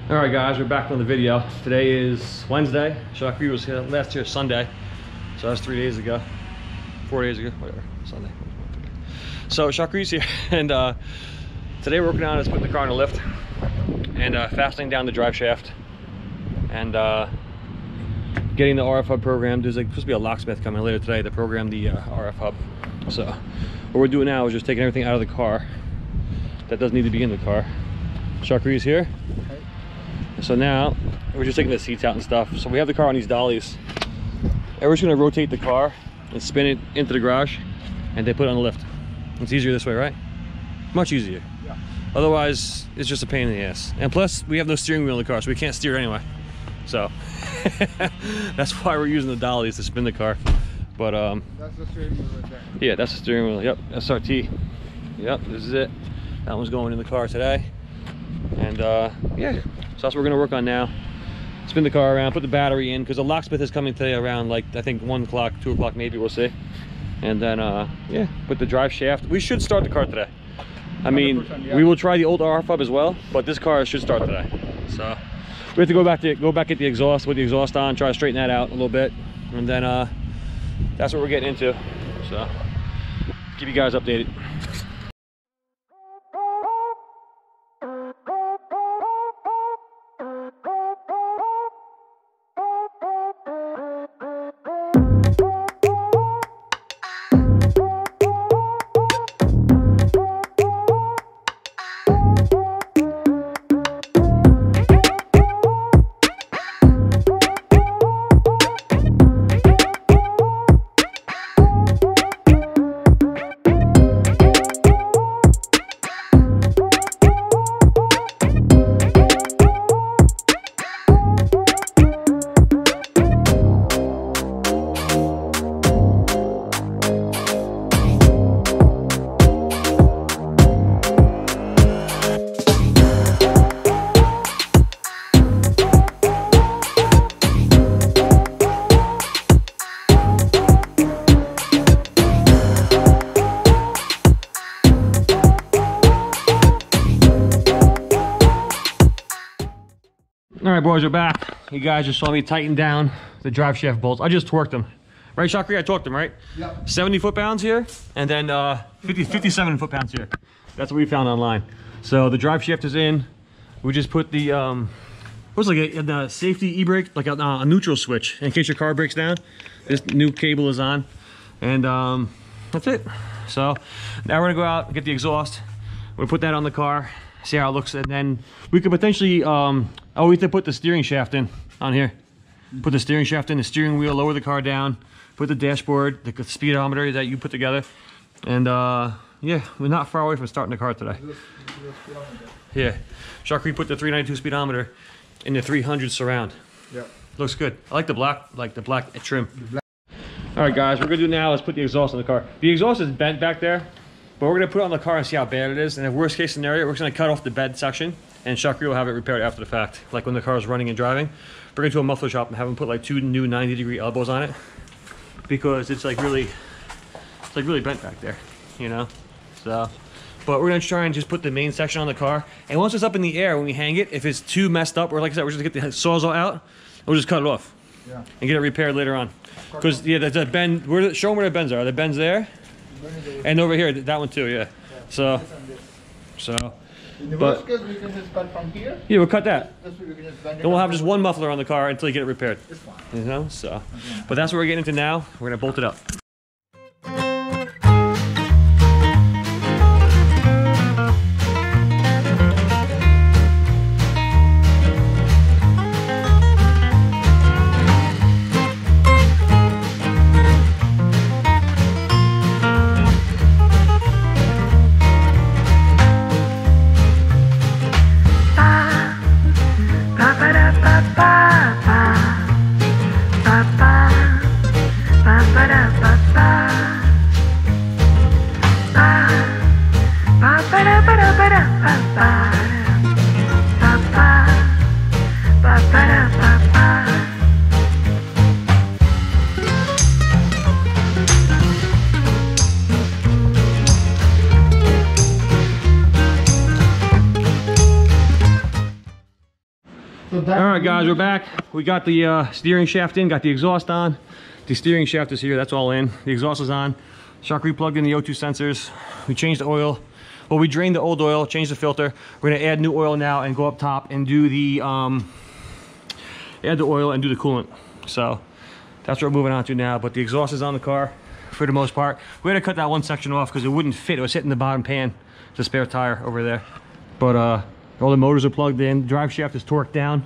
All right, guys, we're back on the video. Today is Wednesday. Shakri was here last year Sunday, so that's 3 days ago, 4 days ago, whatever. Sunday. So Shakri's here, and today we're working on is putting the car in the lift and fastening down the drive shaft and getting the RF hub programmed. There's supposed to be a locksmith coming later today to program the RF hub. So what we're doing now is just taking everything out of the car that doesn't need to be in the car. Shakri's here. So now we're just taking the seats out and stuff. So we have the car on these dollies, and we're just going to rotate the car and spin it into the garage and then put it on the lift. It's easier this way, right? Much easier. Yeah. Otherwise it's just a pain in the ass, and plus we have no steering wheel in the car, so we can't steer anyway. So that's why we're using the dollies to spin the car. But that's the steering wheel right there. Yeah, that's the steering wheel. Yep, SRT. Yep, this is it. That one's going in the car today. And yeah, so that's what we're gonna work on now. Spin the car around, put the battery in, because the locksmith is coming today around like I think 1 o'clock, 2 o'clock maybe, we'll see. And then yeah, put the drive shaft. We should start the car today. I mean, yeah. We will try the old RF hub as well, but this car should start today. So we have to go back at the exhaust with the exhaust on, try to straighten that out a little bit, and then that's what we're getting into. So keep you guys updated. All right, boys, we're back. You guys just saw me tighten down the drive shaft bolts. I just torqued them. Right, Shakri? I torqued them, right? Yep. 70 foot-pounds here, and then 57 foot-pounds here. That's what we found online. So the drive shaft is in. We just put the, what's like a safety e-brake, like a neutral switch in case your car breaks down. This new cable is on, and that's it. So now we're gonna go out and get the exhaust. We'll put that on the car, see how it looks, and then we could potentially we have to put the steering shaft in on here. Put the steering shaft in, the steering wheel, lower the car down, put the dashboard, the speedometer that you put together, and yeah, we're not far away from starting the car today. Yeah, Shakri put the 392 speedometer in the 300 surround. Yeah, looks good. I like the black trim. All right, guys, what we're gonna do now is put the exhaust on the car. The exhaust is bent back there, but we're gonna put it on the car and see how bad it is. And if worst case scenario, we're just gonna cut off the bed section, and Shakri will have it repaired after the fact. Like when the car is running and driving, bring it to a muffler shop and have them put like 2 new 90-degree elbows on it, because it's like really bent back there, you know. So, but we're gonna try and just put the main section on the car. And once it's up in the air, when we hang it, if it's too messed up, or like I said, we're just gonna get the sawzall out, we'll just cut it off. Yeah. And get it repaired later on. Because yeah, there's a bend. Show them where the bends are. The bends there, and over here, that one too. Yeah. So. In the worst case, we can just cut from here. Yeah, we'll cut that. Then we'll have just one muffler on the car until you get it repaired. It's fine. You know. So, okay. But that's what we're getting into now. We're gonna bolt it up. that. All right, guys, we're back. We got the steering shaft in, got the exhaust on. The steering shaft is here, that's all in. The exhaust is on. Shockery plugged in the O2 sensors. We changed the oil. Well, we drained the old oil, changed the filter. We're gonna add new oil now and go up top and do the, add the oil and do the coolant. So that's what we're moving on to now, but the exhaust is on the car for the most part. We had to cut that one section off because it wouldn't fit. It was hitting the bottom pan, the spare tire over there. But all the motors are plugged in. The drive shaft is torqued down.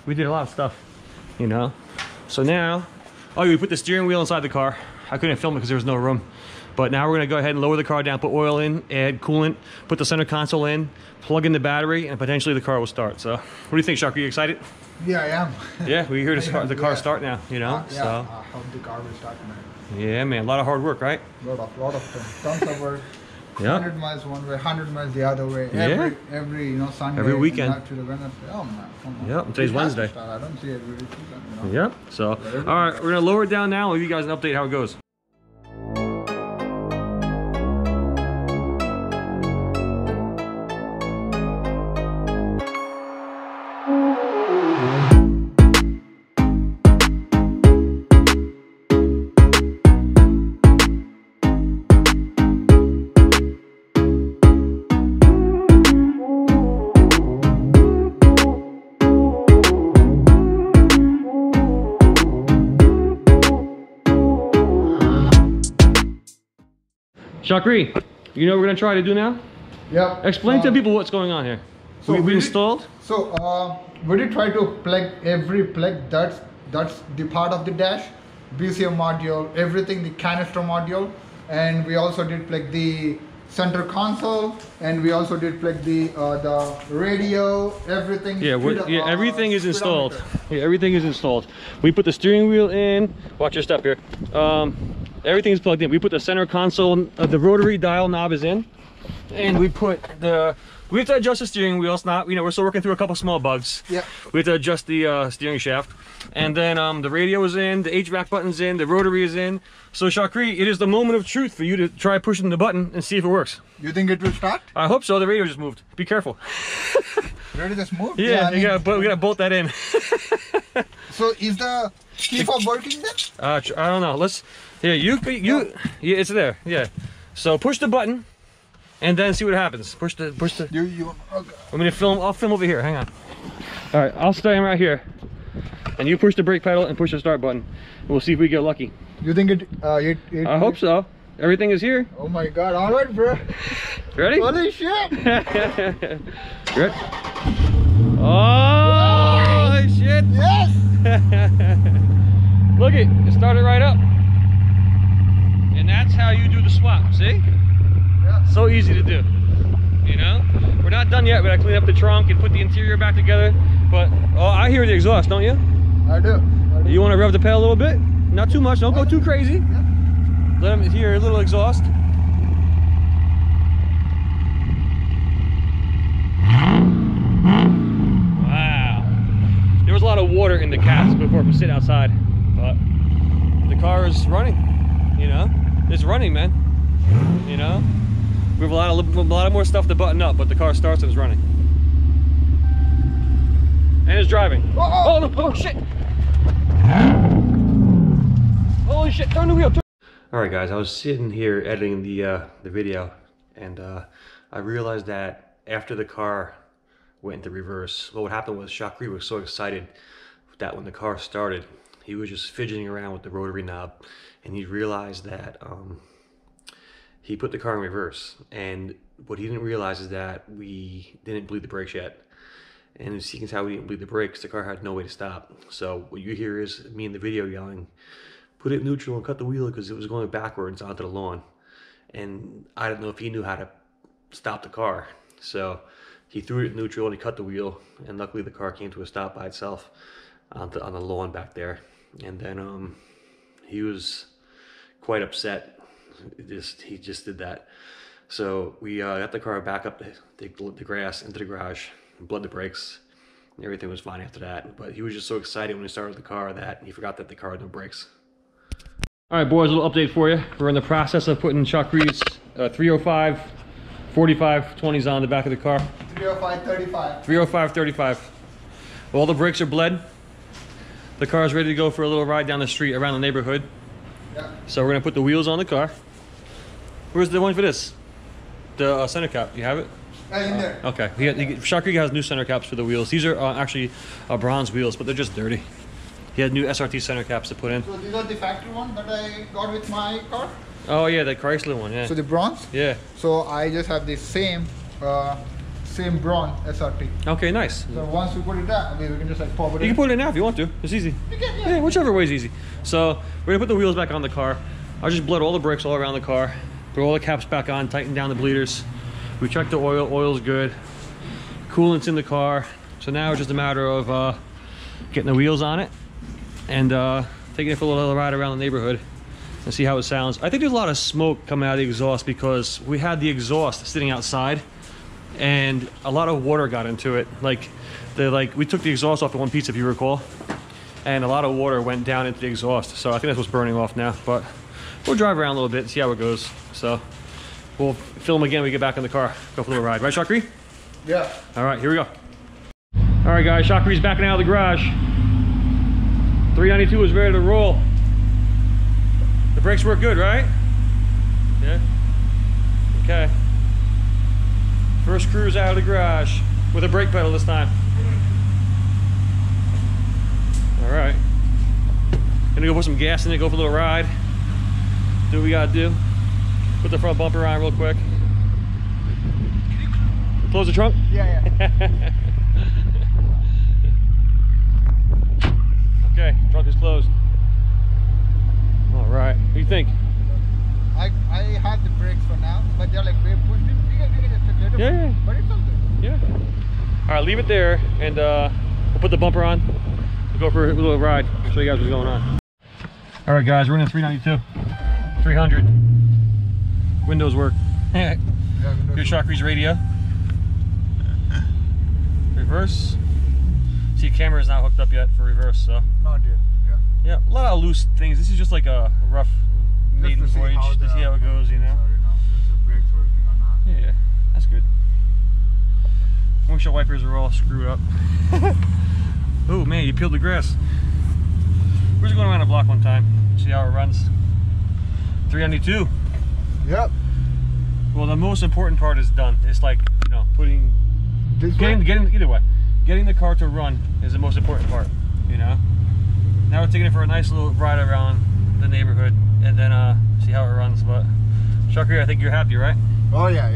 We did a lot of stuff, you know. So now, oh, we put the steering wheel inside the car. I couldn't film it because there was no room. But now we're gonna go ahead and lower the car down, put oil in, add coolant, put the center console in, plug in the battery, and potentially the car will start. So, what do you think, Shock? Are you excited? Yeah, I am. Yeah, we hear the car start now, you know. Yeah, so. I hope the car will start now. Yeah, man, a lot of hard work, right? Lot of tons of work. Yeah. 100 miles one way, 100 miles the other way. Yeah. Every you know Sunday. Every weekend. And to the Wednesday. Oh man, come on. Yep, today's Wednesday. I don't see it really season, you know? Yep. So, all right, we're gonna lower it down now. We'll give you guys an update how it goes. Shakri, you know what we're gonna try to do now? Yeah. Explain to people what's going on here. So we installed. So we did try to plug every plug that's the part of the dash, BCM module, everything, the canister module, and we also did plug the center console, and we also did plug the radio, everything. Yeah, everything is installed. Yeah, everything is installed. We put the steering wheel in. Watch your step here. Everything is plugged in. We put the center console, the rotary dial knob is in, and we put the. We have to adjust the steering wheel. It's not, you know, we're still working through a couple small bugs. Yeah. We have to adjust the steering shaft, and then the radio is in, the HVAC button's in, the rotary is in. So Shakri, it is the moment of truth for you to try pushing the button and see if it works. You think it will start? I hope so. The radio just moved. Be careful. Radio just moved? Yeah, we gotta bolt that in. So is the key fob working then? I don't know. Let's. Here, yeah, it's there. Yeah. So push the button, and then see what happens. Push the. You. Okay. I'm gonna film. I'll film over here. Hang on. All right, I'll stand right here, and you push the brake pedal and push the start button. And we'll see if we get lucky. You think it? I hope so. Everything is here. Oh my God! All right, bro. Ready? Holy shit! Ready? Oh, holy shit! Yes! Look it started right up. And that's how you do the swap, see? Yeah. So easy to do, you know? We're not done yet. We gotta clean up the trunk and put the interior back together. But, oh, I hear the exhaust, don't you? I do. You wanna rev the pedal a little bit? Not too much, don't go too crazy. Yeah. Let them hear a little exhaust. Wow. There was a lot of water in the cats before we sit outside, but the car is running, you know? It's running, man. You know? We have a lot of more stuff to button up, but the car starts and it's running. And it's driving. Oh, no, oh shit! Holy shit, turn the wheel. All right, guys, I was sitting here editing the video, and I realized that after the car went into reverse, what happened was Shakri was so excited that when the car started, he was just fidgeting around with the rotary knob, and he realized that he put the car in reverse. And what he didn't realize is that we didn't bleed the brakes yet. And as you can tell, we didn't bleed the brakes. The car had no way to stop. So what you hear is me in the video yelling, "Put it in neutral and cut the wheel," because it was going backwards onto the lawn. And I don't know if he knew how to stop the car. So he threw it in neutral and he cut the wheel. And luckily the car came to a stop by itself on the lawn back there. And then he was quite upset. He just did that. So we got the car back up the grass into the garage, and bled the brakes, and everything was fine after that. But he was just so excited when he started the car that he forgot that the car had no brakes. All right, boys, a little update for you. We're in the process of putting Shakri's 305 45 20s on the back of the car. 305 35. 305 35. All the brakes are bled. The car is ready to go for a little ride down the street around the neighborhood. Yeah. So we're gonna put the wheels on the car. Where's the one for this? The center cap, you have it? In there. Okay, Shakri has new center caps for the wheels. These are actually bronze wheels, but they're just dirty. He had new SRT center caps to put in. So these are the factory one that I got with my car? Oh yeah, the Chrysler one, yeah. So the bronze? Yeah. So I just have the same bronze SRT. Okay, nice. So once we put it down, we can just like pop it in. You can put it in now if you want to. It's easy. You can, Yeah, whichever way is easy. So we're gonna put the wheels back on the car. I just bled all the brakes all around the car. Put all the caps back on, tighten down the bleeders. We checked the oil, oil's good. Coolant's in the car. So now it's just a matter of getting the wheels on it and taking it for a little ride around the neighborhood and see how it sounds. I think there's a lot of smoke coming out of the exhaust because we had the exhaust sitting outside and a lot of water got into it. We took the exhaust off in one piece, if you recall, and a lot of water went down into the exhaust. So I think that's what's burning off now, but we'll drive around a little bit and see how it goes. So we'll film again when we get back in the car, go for a little ride. Right, Shakri? Yeah. All right, here we go. All right, guys, Shakri's backing out of the garage. 392 is ready to roll. The brakes work good, right? Yeah. Okay. First cruise out of the garage with a brake pedal this time. All right. Gonna go put some gas in it, go for a little ride. Do what we gotta do. Put the front bumper on real quick. Close the trunk? Yeah. Okay, trunk is closed. All right, what do you think? I have the brakes for now, but they're like way pushed in. We can just take later. Yeah. But it's something. Yeah. All right, leave it there, and we'll put the bumper on. We'll go for a little ride. I'll show you guys what's going on. All right, guys, we're in a 392, 300. Windows work. Yeah, Here's Shakri's radio. Reverse. See, camera is not hooked up yet for reverse, so. Not yet. Yeah, a lot of loose things. This is just like a rough maiden voyage to see how it goes, you know. Sorry, no. Just the brakes working or not. Yeah, that's good. Windshield wipers are all screwed up. Oh man, you peeled the grass. We're just going around the block one time, see how it runs. 392. Yep. Well, the most important part is done. It's like, you know, getting the car to run is the most important part, you know. Now we're taking it for a nice little ride around the neighborhood and then see how it runs. But Shakri, I think you're happy, right? Oh yeah.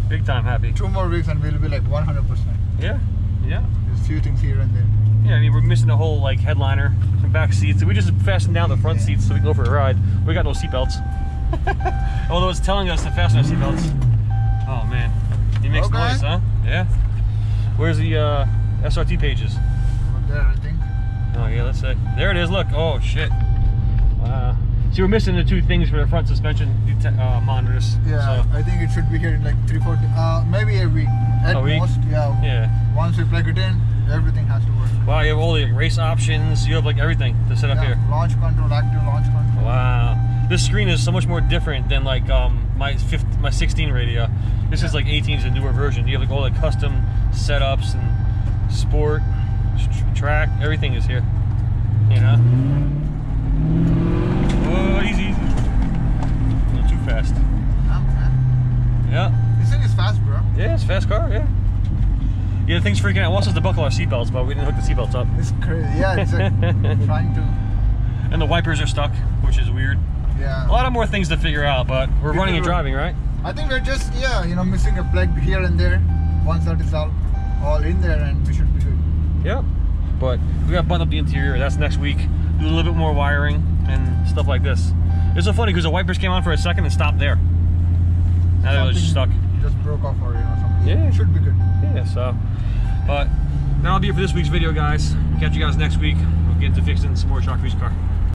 Big time happy. 2 more weeks and we'll be like 100%. Yeah. There's a few things here and there. Yeah, I mean, we're missing the whole like headliner and back seats. We just fastened down the front seats so we can go for a ride. We got no seatbelts. Although it's telling us to fasten our seatbelts. Oh man, it makes noise, huh? Yeah. Where's the SRT pages? Over there, I think. Oh yeah, let's say. There it is. Look. Oh shit. Wow. See, we're missing the 2 things for the front suspension monitors. Yeah, so I think it should be here in like 3-4, maybe a week at most. Yeah. Once we plug it in, everything has to work. Wow, you have all the race options. You have like everything to set up here. Launch control, active launch control. Wow. This screen is so much more different than like my 16 radio. This is like 18 is a newer version. You have like all the custom setups and sport, track, everything is here. You know. Oh, easy. A little too fast. Man. Yeah. This thing is fast, bro. Yeah, it's a fast car. Yeah. Yeah, the thing's freaking out. It wants us to buckle our seatbelts, but we didn't hook the seatbelts up. It's crazy. Yeah, it's like trying to. And the wipers are stuck, which is weird. Yeah. A lot of more things to figure out, but we're running and driving, right? I think we're just, missing a plug here and there. Once that is all in there, and we should be good. Yeah. But we got to button up the interior. That's next week. Do a little bit more wiring and stuff like this. It's so funny because the wipers came on for a second and stopped there. Now they're just stuck. Just broke off or something. Yeah. It should be good. Yeah, so. But that'll be it for this week's video, guys. Catch you guys next week. We'll get into fixing some more Shakri's car.